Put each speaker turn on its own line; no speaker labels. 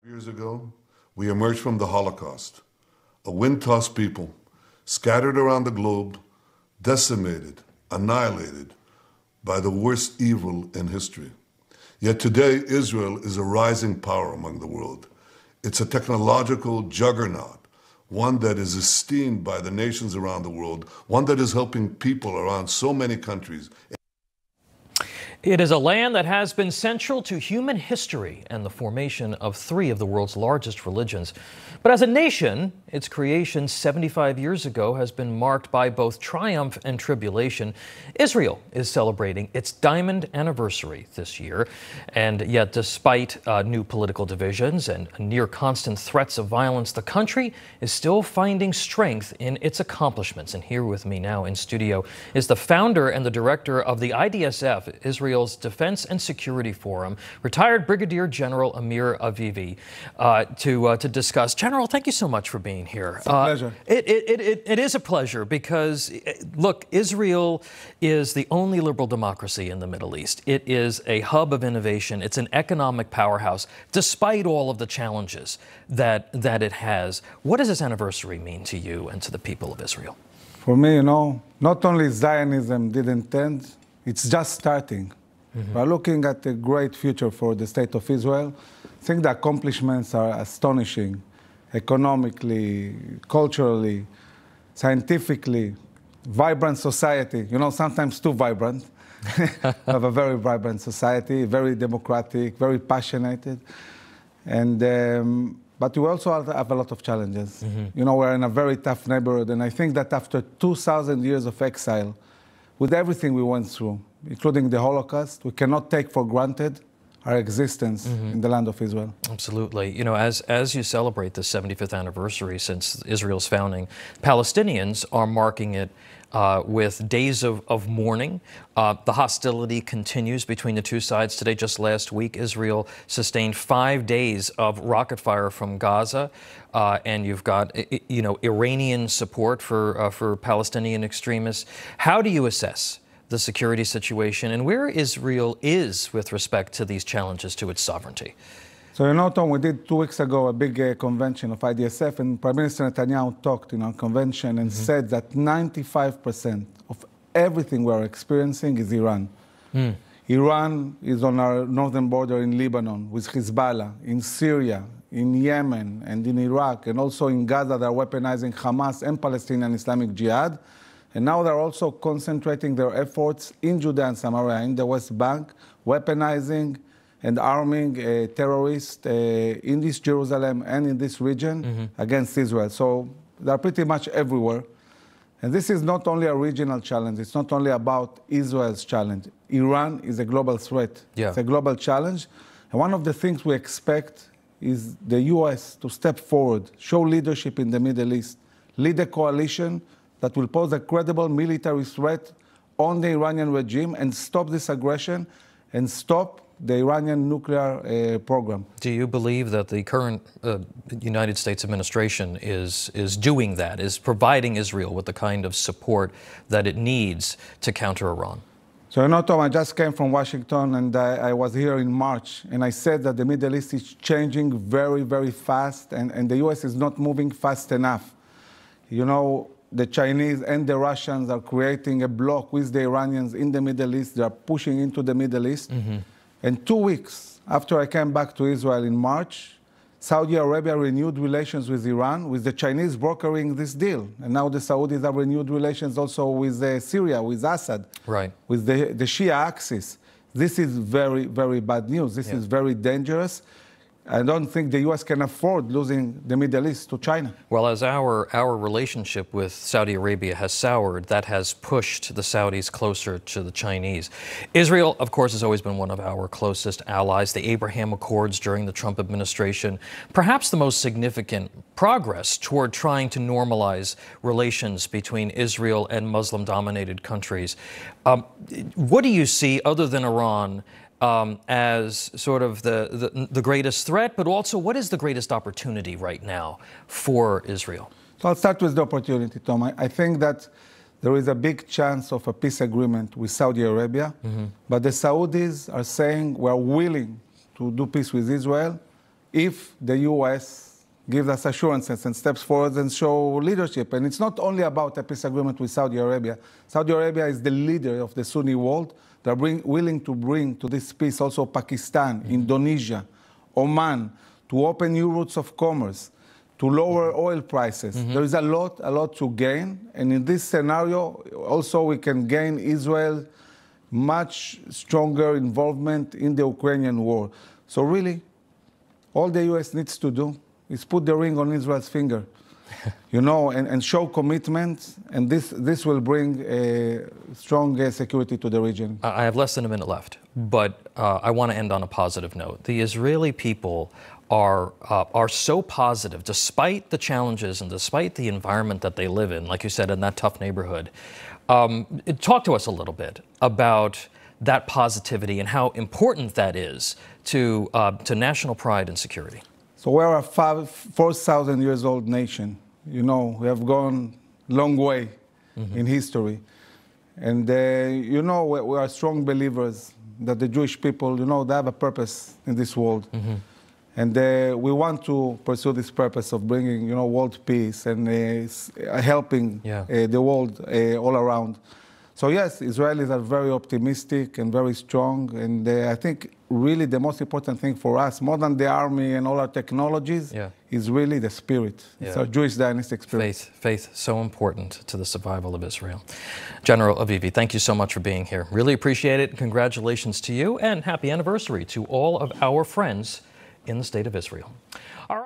Years ago, we emerged from the Holocaust, a wind-tossed people scattered around the globe, decimated, annihilated by the worst evil in history. Yet today, Israel is a rising power among the world. It's a technological juggernaut, one that is esteemed by the nations around the world, one that is helping people around so many countries.
It is a land that has been central to human history and the formation of three of the world's largest religions. But as a nation, its creation 75 years ago has been marked by both triumph and tribulation. Israel is celebrating its diamond anniversary this year. And yet, despite new political divisions and near constant threats of violence, the country is still finding strength in its accomplishments. And here with me now in studio is the founder and the director of the IDSF, Israel's Defense and Security Forum, retired Brigadier General Amir Avivi, to discuss. General, thank you so much for being here.
It's a pleasure.
It is a pleasure because, look, Israel is the only liberal democracy in the Middle East. It is a hub of innovation. It's an economic powerhouse, despite all of the challenges that it has. What does this anniversary mean to you and to the people of Israel?
For me, not only Zionism didn't end, it's just starting. We're looking at a great future for the state of Israel. I think the accomplishments are astonishing, economically, culturally, scientifically, vibrant society. Sometimes too vibrant. We have a very vibrant society, very democratic, very passionate. But we also have a lot of challenges. We're in a very tough neighborhood, and I think that after 2,000 years of exile, with everything we went through, including the Holocaust, we cannot take for granted our existence in the land of Israel.
Absolutely. As you celebrate the 75th anniversary since Israel's founding, Palestinians are marking it with days of mourning. The hostility continues between the two sides. Today, just last week, Israel sustained 5 days of rocket fire from Gaza, and you've got Iranian support for Palestinian extremists. How do you assess the security situation and where Israel is with respect to these challenges to its sovereignty?
So, Tom, we did 2 weeks ago a big convention of IDSF, and Prime Minister Netanyahu talked in our convention and said that 95% of everything we are experiencing is Iran. Iran is on our northern border in Lebanon with Hezbollah, in Syria, in Yemen, and in Iraq, and also in Gaza. They're weaponizing Hamas and Palestinian Islamic Jihad. And now they're also concentrating their efforts in Judea and Samaria, in the West Bank, weaponizing and arming terrorists in this Jerusalem and in this region against Israel. So they're pretty much everywhere. And this is not only a regional challenge. It's not only about Israel's challenge. Iran is a global threat.
Yeah.
It's a global challenge. And one of the things we expect is the U.S. to step forward, show leadership in the Middle East, lead a coalition that will pose a credible military threat on the Iranian regime and stop this aggression and stop the Iranian nuclear program.
Do you believe that the current United States administration is doing that, is providing Israel with the kind of support that it needs to counter Iran?
So, Tom, I just came from Washington, and I was here in March, and I said that the Middle East is changing very, very fast, and the U.S. is not moving fast enough. The Chinese and the Russians are creating a bloc with the Iranians in the Middle East. They are pushing into the Middle East. And 2 weeks after I came back to Israel in March, Saudi Arabia renewed relations with Iran, with the Chinese brokering this deal. And now the Saudis have renewed relations also with Syria, with Assad,
right,
with the Shia axis. This is very, very bad news. This is very dangerous. I don't think the U.S. can afford losing the Middle East to China.
Well, as our relationship with Saudi Arabia has soured, that has pushed the Saudis closer to the Chinese. Israel, of course, has always been one of our closest allies. The Abraham Accords during the Trump administration, perhaps the most significant progress toward trying to normalize relations between Israel and Muslim-dominated countries. What do you see, other than Iran, as sort of the greatest threat, but also what is the greatest opportunity right now for Israel?
So I'll start with the opportunity, Tom. I think that there is a big chance of a peace agreement with Saudi Arabia, but the Saudis are saying we're willing to do peace with Israel if the U.S. gives us assurances and steps forward and show leadership. And it's not only about a peace agreement with Saudi Arabia. Saudi Arabia is the leader of the Sunni world. They're willing to bring to this peace also Pakistan, Indonesia, Oman, to open new routes of commerce, to lower oil prices. There is a lot to gain. And in this scenario, also we can gain Israel much stronger involvement in the Ukrainian war. So really, all the U.S. needs to do is put the ring on Israel's finger, and show commitment, and this will bring a strong security to the region.
I have less than a minute left, but I want to end on a positive note. The Israeli people are so positive, despite the challenges and despite the environment that they live in, like you said, in that tough neighborhood. Talk to us a little bit about that positivity and how important that is to national pride and security.
So we're a 4,000 years old nation. We have gone a long way in history. And, we are strong believers that the Jewish people, they have a purpose in this world. And we want to pursue this purpose of bringing, world peace and helping the world all around. So yes, Israelis are very optimistic and very strong. And I think really the most important thing for us, more than the army and all our technologies, is really the spirit. It's our Jewish dynastic spirit.
Faith, so important to the survival of Israel. General Avivi, thank you so much for being here. Really appreciate it. Congratulations to you and happy anniversary to all of our friends in the State of Israel. All right.